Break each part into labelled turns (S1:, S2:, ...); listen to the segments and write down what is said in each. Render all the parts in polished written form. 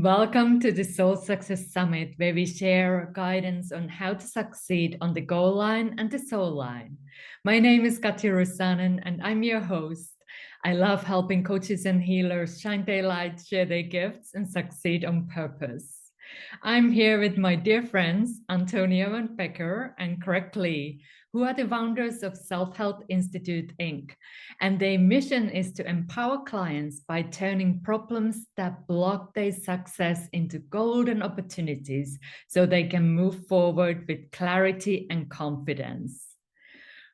S1: Welcome to the Soul Success Summit, where we share guidance on how to succeed on the goal line and the soul line. My name is Katja Rusanen, and I'm your host. I love helping coaches and healers shine their light, share their gifts, and succeed on purpose. I'm here with my dear friends, Antonia Van Becker and Craig Lee, who are the founders of Self-Help Institute, Inc. And their mission is to empower clients by turning problems that block their success into golden opportunities so they can move forward with clarity and confidence.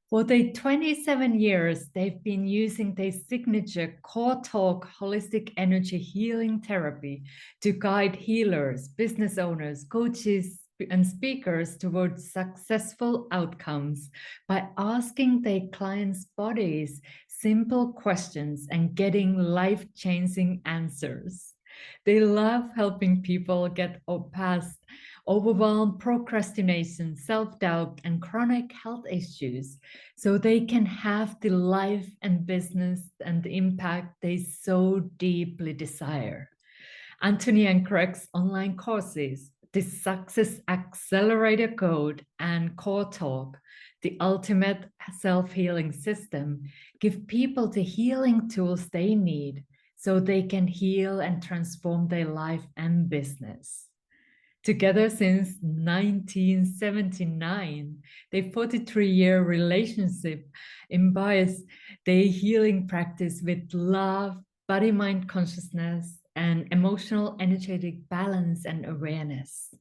S1: For their 27 years, they've been using their signature Core Talk holistic energy healing therapy to guide healers, business owners, coaches, and speakers towards successful outcomes by asking their clients' bodies simple questions and getting life-changing answers. They love helping people get past overwhelm, procrastination, self-doubt, and chronic health issues so they can have the life and business and the impact they so deeply desire. Anthony and Craig's online courses, the Success Accelerator Code and Core Talk, the ultimate self-healing system, give people the healing tools they need so they can heal and transform their life and business. Together since 1979, their 43-year relationship embodies their healing practice with love, body-mind consciousness, and emotional energetic balance and awareness.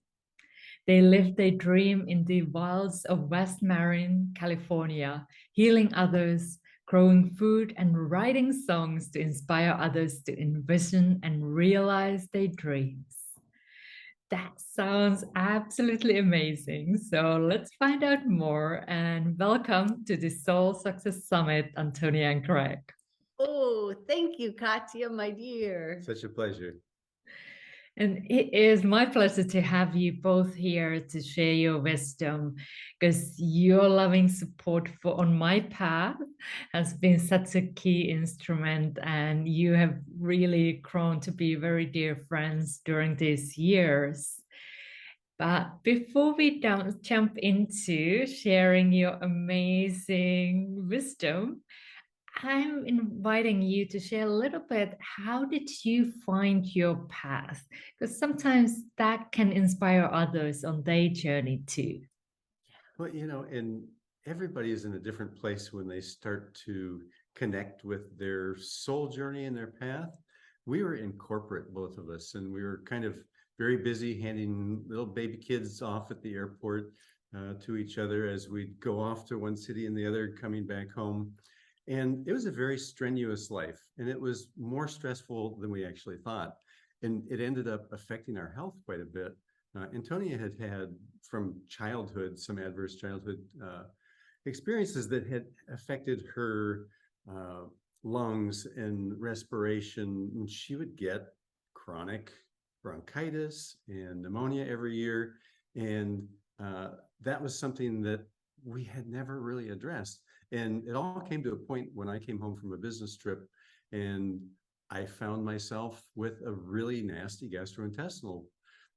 S1: They live their dream in the wilds of West Marin, California, healing others, growing food, and writing songs to inspire others to envision and realize their dreams. That sounds absolutely amazing. So let's find out more and welcome to the Soul Success Summit, Antonia and Craig.
S2: Oh, thank you, Katya, my dear.
S3: Such a pleasure.
S1: And it is my pleasure to have you both here to share your wisdom, because your loving support on my path has been such a key instrument, and you have really grown to be very dear friends during these years. But before we jump into sharing your amazing wisdom, I'm inviting you to share a little bit. How did you find your path? Because sometimes that can inspire others on their journey too.
S3: Well, and everybody is in a different place when they start to connect with their soul journey and their path. We were in corporate, both of us, and we were kind of very busy handing little baby kids off at the airport to each other as we'd go off to one city and the other, coming back home. And it was a very strenuous life, and it was more stressful than we actually thought. And it ended up affecting our health quite a bit. Antonia had from childhood some adverse childhood experiences that had affected her lungs and respiration. And she would get chronic bronchitis and pneumonia every year. And that was something that we had never really addressed. And it all came to a point when I came home from a business trip and I found myself with a really nasty gastrointestinal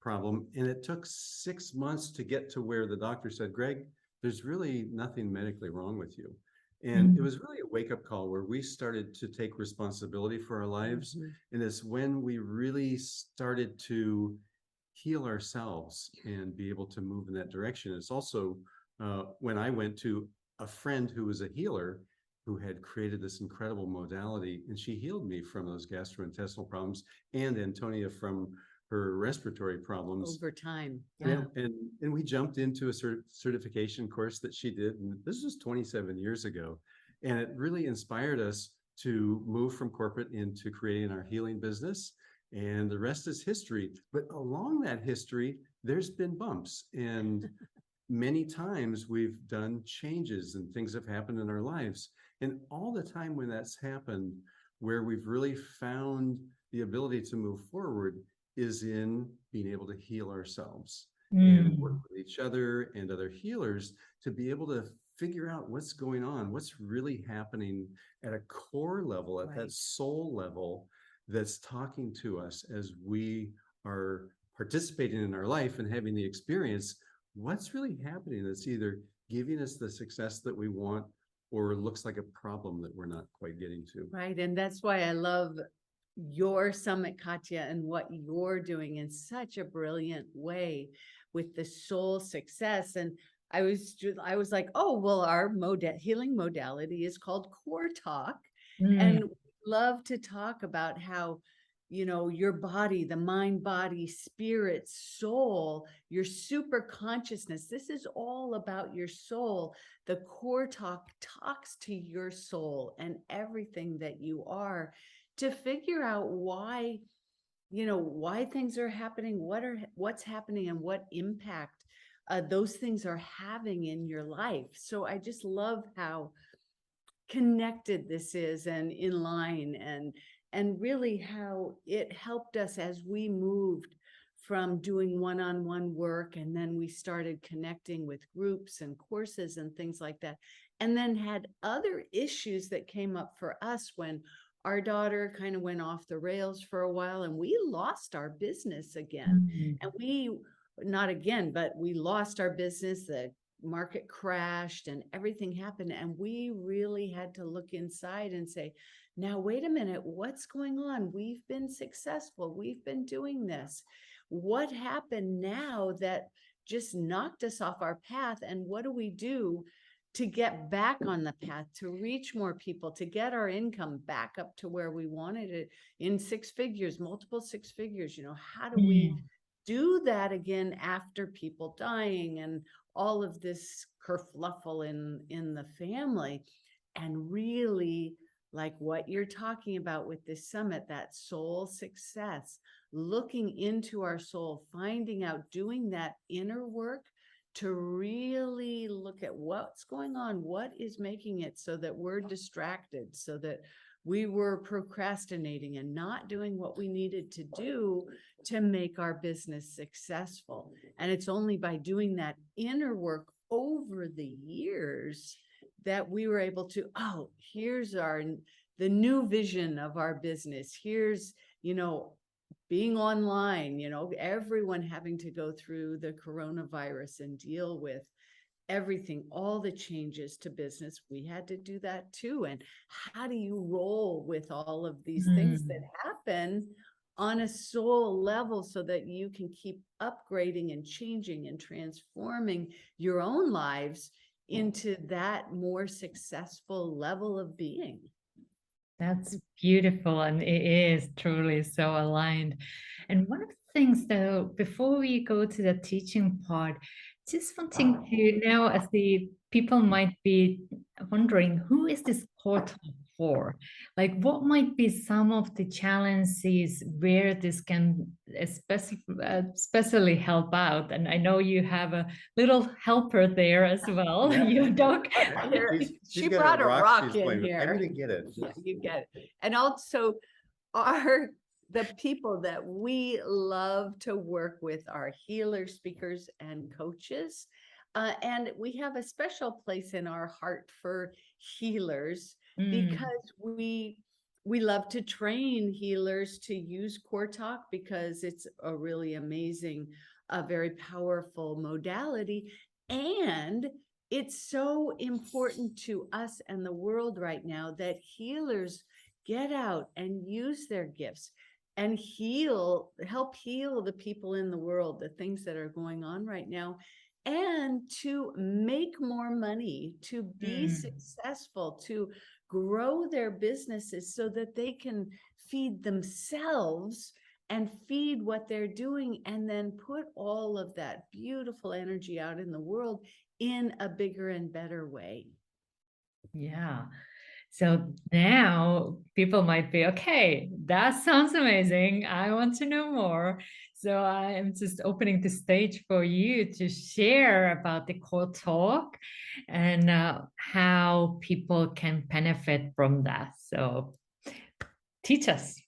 S3: problem. And it took 6 months to get to where the doctor said, Greg, there's really nothing medically wrong with you. And it was really a wake-up call where we started to take responsibility for our lives. And it's when we really started to heal ourselves and be able to move in that direction. It's also when I went to a friend who was a healer who had created this incredible modality, and she healed me from those gastrointestinal problems and Antonia from her respiratory problems
S2: over time.
S3: Yeah. And we jumped into a certification course that she did, and this was 27 years ago. And it really inspired us to move from corporate into creating our healing business. And the rest is history. But along that history, there's been bumps. And many times we've done changes and things have happened in our lives. And all the time when that's happened, where we've really found the ability to move forward is in being able to heal ourselves and work with each other and other healers to be able to figure out what's going on, what's really happening at a core level, at that soul level that's talking to us as we are participating in our life and having the experience, what's really happening that's either giving us the success that we want or looks like a problem that we're not quite getting to.
S2: Right. And that's why I love your summit, Katya, and what you're doing in such a brilliant way with the soul success. And I was like, oh, well, our healing modality is called Core Talk. And we love to talk about how, your body, the mind, body, spirit, soul, your super consciousness, this is all about your soul. The Core Talk talks to your soul and everything that you are, to figure out why things are happening, what's happening, and what impact those things are having in your life. So I just love how connected this is, and in line, and really how it helped us as we moved from doing one-on-one work, and then we started connecting with groups and courses and things like that, and then had other issues that came up for us when our daughter kind of went off the rails for a while, and we lost our business again. And not again, but we lost our business. The market crashed and everything happened. And we really had to look inside and say, now, wait a minute, what's going on? We've been successful. We've been doing this. What happened now that just knocked us off our path? And what do we do to get back on the path, to reach more people, to get our income back up to where we wanted it in 6 figures, multiple 6 figures? How do we do that again after people dying and all of this kerfluffle in the family? And really, like what you're talking about with this summit, that soul success, looking into our soul, finding out, doing that inner work to really look at what's going on, what is making it so that we're distracted, so that we were procrastinating and not doing what we needed to do to make our business successful. And it's only by doing that inner work over the years that we were able to, here's the new vision of our business. Here's, being online, everyone having to go through the coronavirus and deal with everything, all the changes to business. We had to do that too. And how do you roll with all of these things that happen on a soul level so that you can keep upgrading and changing and transforming your own lives into that more successful level of being?
S1: That's beautiful, and it is truly so aligned. And one of the things, though, before we go to the teaching part, just wanting to know, as the people might be wondering, who is this portal for? Like, what might be some of the challenges where this can especially help out? And I know you have a little helper there as well.
S3: Yeah.
S1: You don't.
S2: She
S3: got
S2: brought a rock
S3: she's
S2: in
S3: playing with.
S2: here.
S3: I'm gonna get it.
S2: Yeah, you get it. And also, the people that we love to work with are healers, speakers, and coaches. And we have a special place in our heart for healers because we love to train healers to use Core Talk, because it's a really amazing, a very powerful modality. And it's so important to us and the world right now that healers get out and use their gifts and help heal the people in the world, the things that are going on right now, and to make more money, to be successful, to grow their businesses so that they can feed themselves and feed what they're doing, and then put all of that beautiful energy out in the world in a bigger and better way.
S1: Yeah. So now people might be, okay, that sounds amazing. I want to know more. So I am just opening the stage for you to share about the Core Talk and how people can benefit from that. So teach us.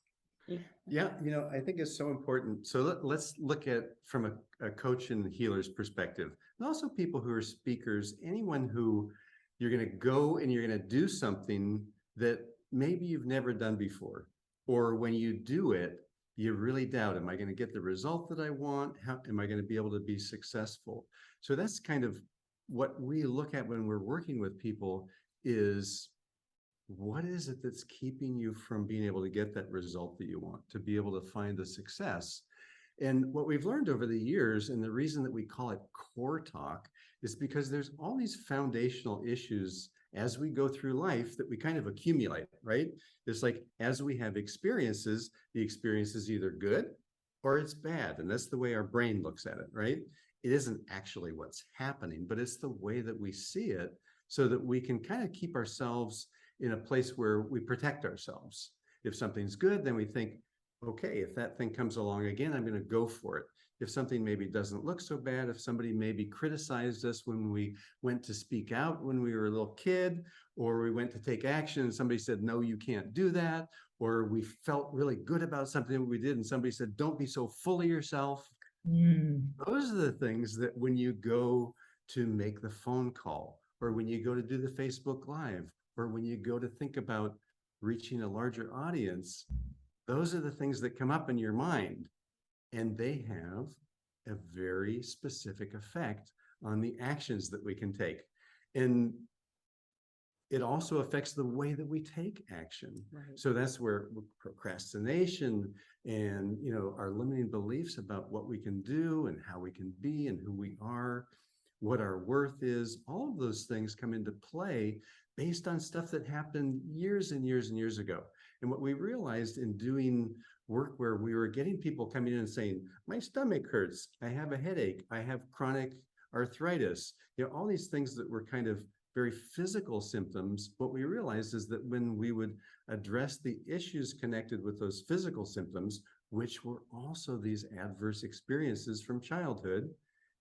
S3: Yeah, I think it's so important. So let's look at from a coach and healer's perspective, and also people who are speakers, anyone who you're going to go and you're going to do something that maybe you've never done before, or when you do it, you really doubt, am I going to get the result that I want? How am I going to be able to be successful? So that's kind of what we look at when we're working with people is what is it that's keeping you from being able to get that result that you want, to be able to find the success? And what we've learned over the years, and the reason that we call it core talk, is because there's all these foundational issues as we go through life that we kind of accumulate, right? It's like as we have experiences, the experience is either good or it's bad. And that's the way our brain looks at it, right? It isn't actually what's happening, but it's the way that we see it so that we can kind of keep ourselves in a place where we protect ourselves. If something's good, then we think, okay, if that thing comes along again, I'm going to go for it. If something maybe doesn't look so bad, if somebody maybe criticized us when we went to speak out when we were a little kid, or we went to take action and somebody said, no, you can't do that, or we felt really good about something that we did and somebody said, don't be so full of yourself. Those are the things that when you go to make the phone call, or when you go to do the Facebook Live, or when you go to think about reaching a larger audience, those are the things that come up in your mind, and they have a very specific effect on the actions that we can take. And it also affects the way that we take action.
S2: Right.
S3: So that's where procrastination and, our limiting beliefs about what we can do and how we can be and who we are, what our worth is, all of those things come into play based on stuff that happened years and years and years ago. And what we realized in doing work where we were getting people coming in and saying, my stomach hurts, I have a headache, I have chronic arthritis, all these things that were kind of very physical symptoms, what we realized is that when we would address the issues connected with those physical symptoms, which were also these adverse experiences from childhood,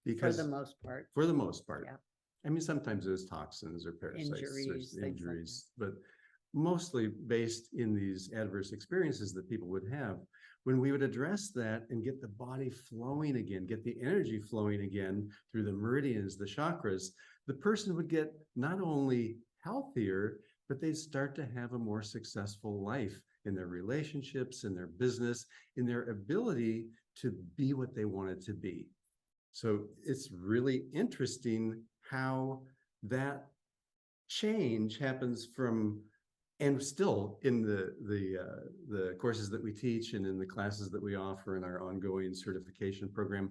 S3: because
S2: For the most part.
S3: For the most part.
S2: Yeah.
S3: I mean, sometimes there's toxins or parasites
S2: Injuries,
S3: or injuries, but mostly based in these adverse experiences that people would have. When we would address that and get the body flowing again, get the energy flowing again through the meridians, the chakras, the person would get not only healthier, but they'd start to have a more successful life in their relationships, in their business, in their ability to be what they wanted to be. So it's really interesting how that change happens from, and still in the courses that we teach and in the classes that we offer in our ongoing certification program,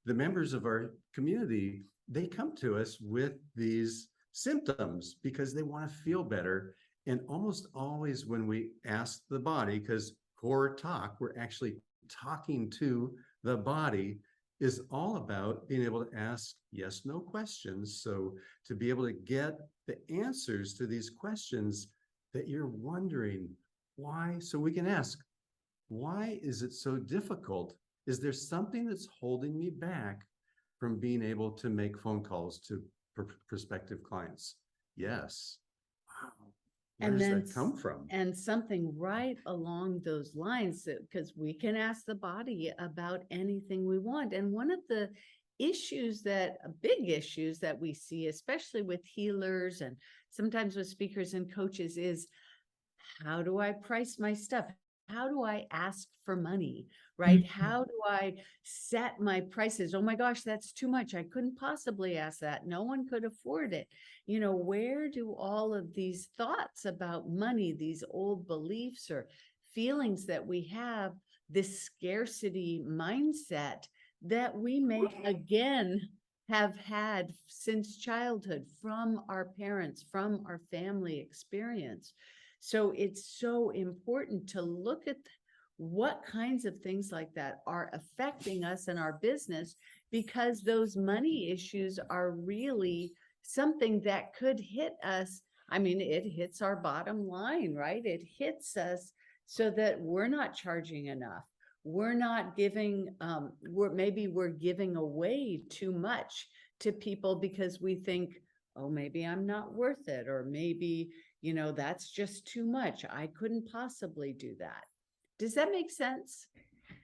S3: the members of our community, they come to us with these symptoms because they want to feel better. And almost always when we ask the body, because core talk, we're actually talking to the body, is all about being able to ask yes, no questions. So to be able to get the answers to these questions that you're wondering why, so we can ask, why is it so difficult? Is there something that's holding me back from being able to make phone calls to prospective clients? Yes. Wow. Where does that come from?
S2: And something right along those lines, because we can ask the body about anything we want. And one of the big issues that we see, especially with healers and sometimes with speakers and coaches, is how do I price my stuff? How do I ask for money, right?
S1: Mm-hmm.
S2: How do I set my prices? Oh my gosh, that's too much. I couldn't possibly ask that. No one could afford it. Where do all of these thoughts about money, these old beliefs or feelings that we have, this scarcity mindset that we may again have had since childhood from our parents, from our family experience? So it's so important to look at what kinds of things like that are affecting us in our business, because those money issues are really something that could hit us. I mean, it hits our bottom line, right? It hits us so that we're not charging enough. We're not giving, we're giving away too much to people because we think, oh, maybe I'm not worth it, or maybe, that's just too much. I couldn't possibly do that. Does that make sense?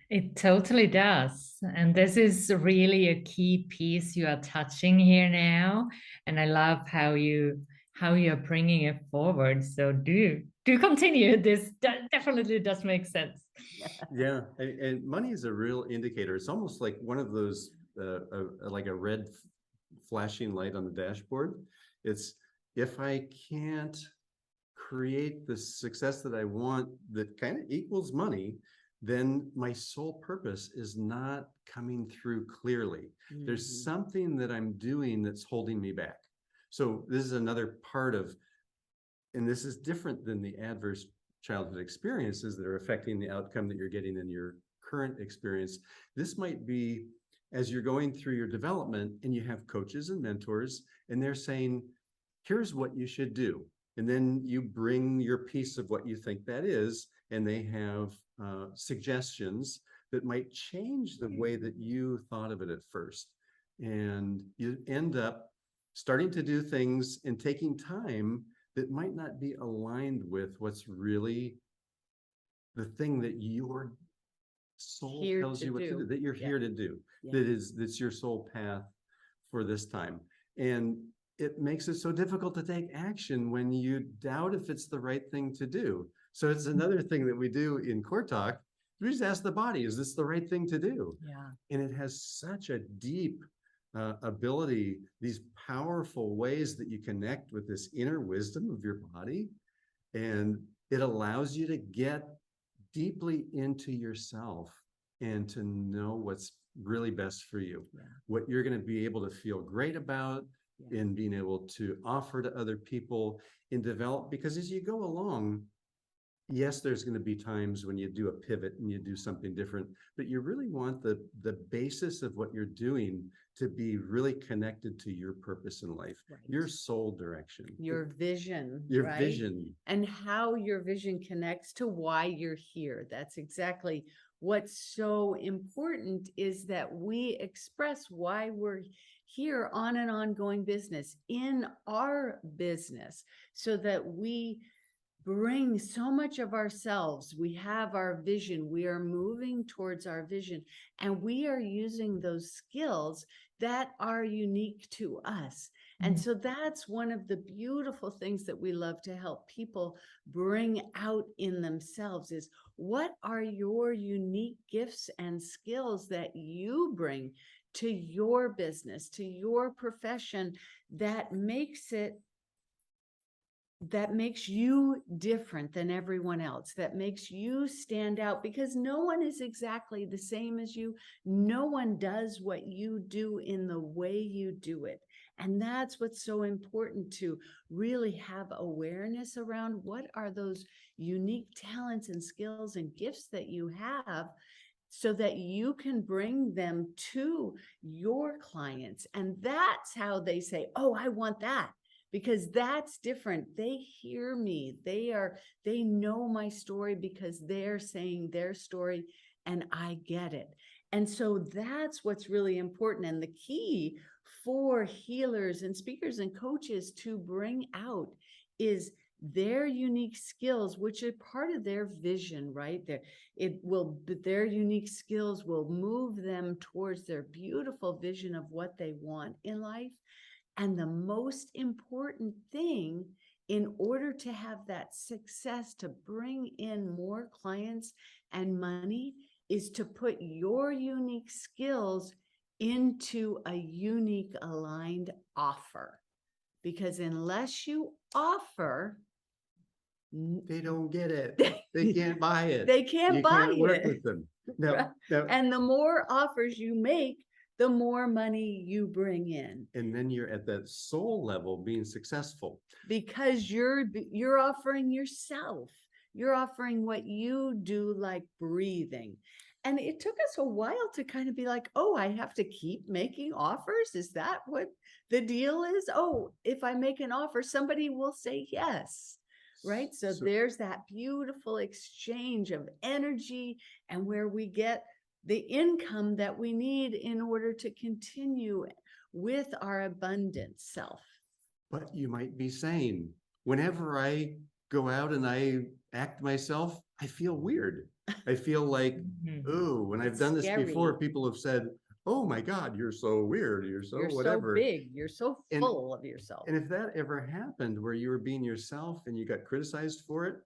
S1: It totally does. And this is really a key piece you are touching here now. And I love how you're bringing it forward. So do continue. This definitely does make sense.
S3: Yeah, and money is a real indicator. It's almost like one of those, like a red flashing light on the dashboard. It's if I can't create the success that I want that kind of equals money, then my sole purpose is not coming through clearly. There's
S2: Mhm.
S3: something that I'm doing that's holding me back. So this is another part of, and this is different than the adverse childhood experiences that are affecting the outcome that you're getting in your current experience. This might be as you're going through your development and you have coaches and mentors, and they're saying, here's what you should do. And then you bring your piece of what you think that is, and they have suggestions that might change the way that you thought of it at first. And you end up starting to do things and taking time that might not be aligned with what's really the thing that your soul
S2: Here
S3: tells
S2: to
S3: you what to do,
S2: do.
S3: that you're
S2: Yeah.
S3: here to do,
S2: Yeah.
S3: that's your soul path for this time. And it makes it so difficult to take action when you doubt if it's the right thing to do. So it's another thing that we do in Core Talk. We just ask the body, is this the right thing to do?
S1: Yeah.
S3: And it has such a deep ability, these powerful ways that you connect with this inner wisdom of your body. And it allows you to get deeply into yourself and to know what's really best for you,
S1: Yeah.
S3: what you're going to be able to feel great about,
S2: Yeah.
S3: in being able to offer to other people and develop. Because as you go along, yes, there's going to be times when you do a pivot and you do something different, but you really want the basis of what you're doing to be really connected to your purpose in life,
S2: Right.
S3: your soul direction,
S2: Your vision,
S3: your
S2: right?
S3: vision.
S2: And how your vision connects to why you're here. That's exactly what's so important, is that we express why we're here on an ongoing business, in our business, so that we bring so much of ourselves. We have our vision, we are moving towards our vision, and we are using those skills that are unique to us. And so that's one of the beautiful things that we love to help people bring out in themselves, is what are your unique gifts and skills that you bring to your business, to your profession, that makes you different than everyone else, that makes you stand out, because no one is exactly the same as you. No one does what you do in the way you do it. And that's what's so important, to really have awareness around what are those unique talents and skills and gifts that you have, so that you can bring them to your clients. And that's how they say, oh, I want that. Because that's different. They hear me. They know my story because they're saying their story, and I get it. And so that's what's really important. And the key for healers and speakers and coaches to bring out is their unique skills, which are part of their vision, right? Their unique skills will move them towards their beautiful vision of what they want in life. And the most important thing, in order to have that success, to bring in more clients and money, is to put your unique skills into a unique aligned offer. Because unless you offer,
S3: They don't get it. They can't buy it.
S2: they can't
S3: You
S2: buy
S3: can't work
S2: it.
S3: with them. Now,
S2: And the more offers you make, the more money you bring in,
S3: and then you're at that soul level being successful.
S2: because you're offering yourself. You're offering what you do, like breathing. And it took us a while to kind of be like, oh, I have to keep making offers? Is that what the deal is? Oh, if I make an offer, somebody will say yes, right? So there's that beautiful exchange of energy, and where we get the income that we need in order to continue with our abundant self.
S3: But you might be saying, whenever I go out and I act myself, I feel weird. I feel like, ooh, when I've
S2: It's
S3: done this
S2: scary.
S3: before, people have said, oh my God, you're so weird. You're so whatever.
S2: So big. You're so
S3: And-
S2: full of yourself.
S3: And if that ever happened where you were being yourself and you got criticized for it,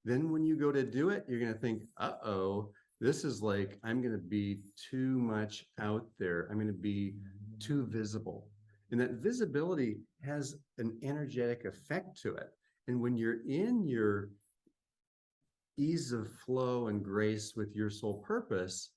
S3: Then when you go to do it, you're going to think, uh-oh, this is like, I'm going to be too much out there. I'm going to be too visible. And that visibility has an energetic effect to it. And when you're in your ease of flow and grace with your soul purpose,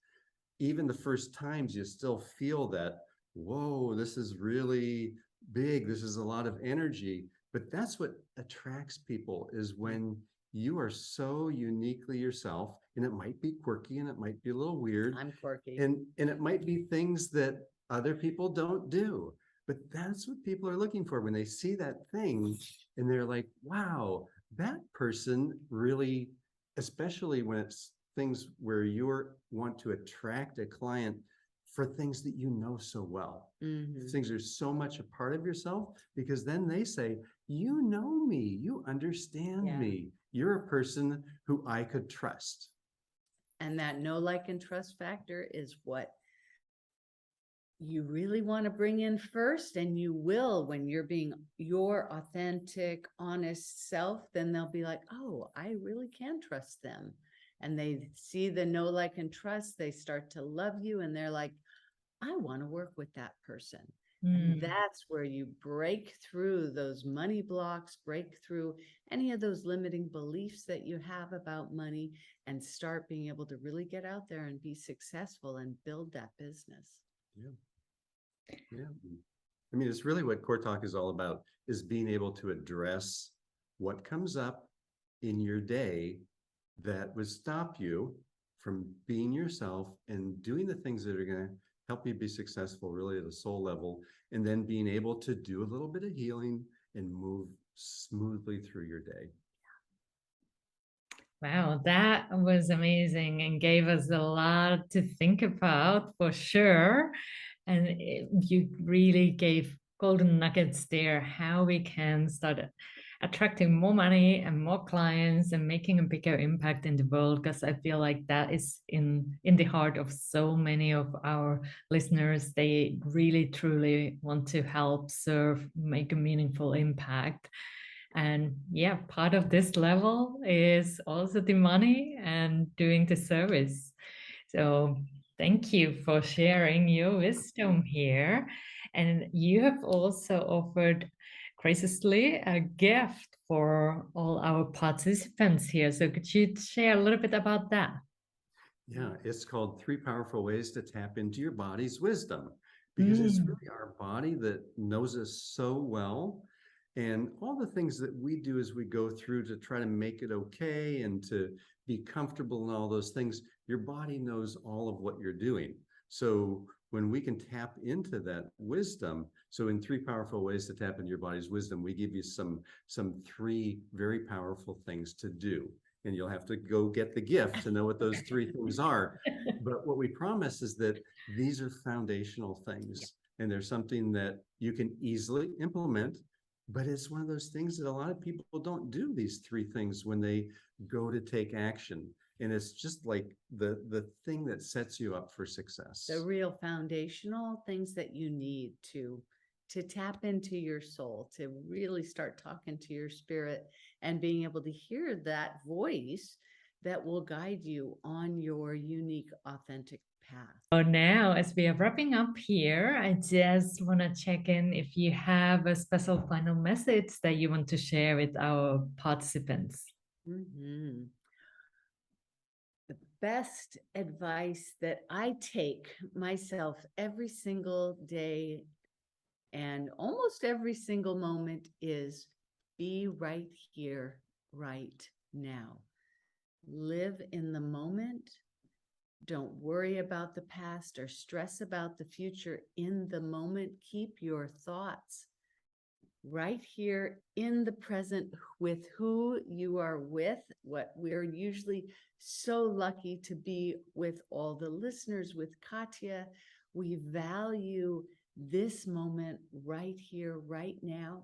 S3: even the first times you still feel that, whoa, this is really big. This is a lot of energy. But that's what attracts people, is when you are so uniquely yourself, and it might be quirky and it might be a little weird.
S2: I'm quirky.
S3: And it might be things that other people don't do. But that's what people are looking for when they see that thing and they're like, wow, that person really, especially when it's things where you want to attract a client for things that you know so well.
S2: Mhm.
S3: Things are so much a part of yourself, because then they say, you know me, you understand
S2: Yeah.
S3: me, you're a person who I could trust.
S2: And that know, like, and trust factor is what you really want to bring in first, and you will when you're being your authentic, honest self. Then they'll be like, oh, I really can trust them. And they see the know, like, and trust, they start to love you, and they're like, I want to work with that person. And
S1: Mm.
S2: that's where you break through those money blocks, break through any of those limiting beliefs that you have about money, and start being able to really get out there and be successful and build that business.
S3: Yeah. Yeah. I mean, it's really what Core Talk is all about, is being able to address what comes up in your day that would stop you from being yourself and doing the things that are going to help you be successful really at a soul level, and then being able to do a little bit of healing and move smoothly through your day.
S1: Wow, that was amazing and gave us a lot to think about for sure. And you really gave golden nuggets there, how we can start attracting more money and more clients and making a bigger impact in the world. Because I feel like that is in the heart of so many of our listeners. They really truly want to help, serve, make a meaningful impact. And yeah, part of this level is also the money and doing the service. So thank you for sharing your wisdom here. And you have also offered graciously a gift for all our participants here. So could you share a little bit about that?
S3: Yeah, it's called 3 Powerful Ways to Tap into Your Body's Wisdom, because it's
S1: Mm.
S3: really our body that knows us so well. And all the things that we do as we go through to try to make it okay and to be comfortable and all those things, your body knows all of what you're doing. So when we can tap into that wisdom, so in 3 Powerful Ways to Tap into Your Body's Wisdom, we give you some 3 very powerful things to do. And you'll have to go get the gift to know what those 3 things are. But what we promise is that these are foundational things, and there's something that you can easily implement. But it's one of those things that a lot of people don't do, these 3 things, when they go to take action. And it's just like the thing that sets you up for success.
S2: The real foundational things that you need to tap into your soul, to really start talking to your spirit and being able to hear that voice that will guide you on your unique, authentic path.
S1: So now, as we are wrapping up here, I just want to check in if you have a special final message that you want to share with our participants.
S2: Mhm. The best advice that I take myself every single day and almost every single moment is be right here, right now. Live in the moment. Don't worry about the past or stress about the future. In the moment, keep your thoughts right here in the present with who you are with. What we're usually so lucky to be with all the listeners, with Katya. We value this moment right here, right now.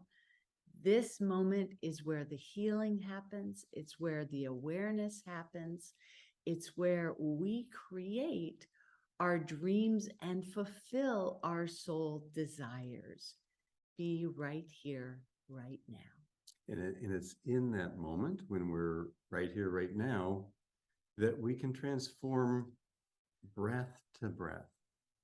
S2: This moment is where the healing happens. It's where the awareness happens. It's where we create our dreams and fulfill our soul desires. Be right here, right now.
S3: And it's in that moment when we're right here, right now, that we can transform breath to breath.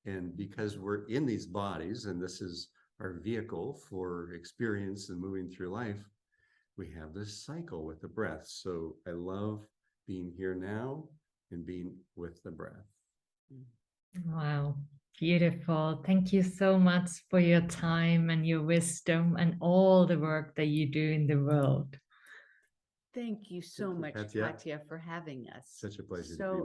S3: And because we're in these bodies, and this is our vehicle for experience and moving through life, we have this cycle with the breath. So I love being here now and being with the breath.
S1: Wow, beautiful. Thank you so much for your time and your wisdom and all the work that you do in the world.
S2: Thank you so
S3: Thank you,
S2: much,
S3: Katya.
S2: Katya, for having us.
S3: Such a pleasure to be
S2: So
S3: with you.